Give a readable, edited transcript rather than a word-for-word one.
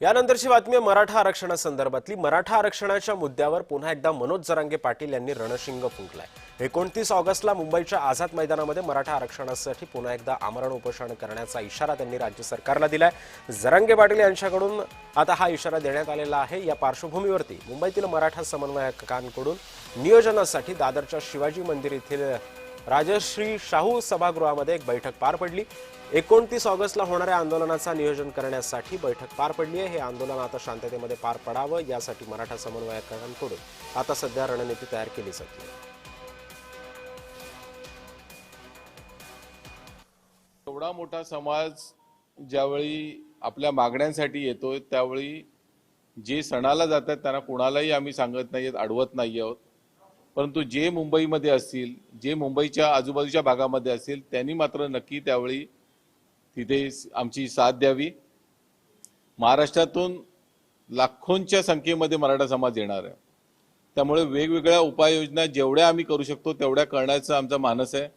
यानंतरची बातमी आहे मराठा आरक्षणासंदर्भातली। मराठा आरक्षणाच्या मुद्द्यावर पुन्हा एकदा मनोज जरांगे पाटील यांनी रणशिंग फुंकलाय। 29 ऑगस्टला मुंबईच्या आझाद मैदानामध्ये मराठा आरक्षणासाठी पुन्हा एकदा आमरण उपोषण करण्याचा इशारा त्यांनी राज्य सरकारला दिलाय। जरांगे पाटील यांच्याकडून आता हा इशारा देण्यात आलेला आहे। या पार्श्वभूमीवरती मुंबईतील मराठा समन्वयकांकडून नियोजनासाठी दादरच्या शिवाजी मंदिर येथील राजश्री शाहू सभागृहामध्ये एक बैठक पार पडली। 29 ऑगस्टला होणाऱ्या आंदोलनाचा नियोजन करण्यासाठी बैठक पार पडली आहे। हे आंदोलन आता शांततेमध्ये पार पडावं यासाठी मराठा समन्वयकांकडून आता सध्या रणनीती तयार केली जाते। एवढा मोठा समाज ज्यावेळी आपल्या मागण्यांसाठी येतोय त्यावेळी जे सणाला जातात त्यांना कोणालाही आम्ही सांगत नाहीत, अडवत नाही आहोत, परंतु जे मुंबईमध्ये असतील, जे मुंबईच्या आजूबाजूच्या भागामध्ये असतील त्यांनी मात्र नक्की त्यावेळी तिथे आमची साथ द्यावी। महाराष्ट्रातून लाखोंच्या संख्येमध्ये मराठा समाज येणार आहे, त्यामुळे वेगवेगळ्या उपाययोजना जेवढ्या आम्ही करू शकतो तेवढ्या करण्याचा आमचा मानस आहे।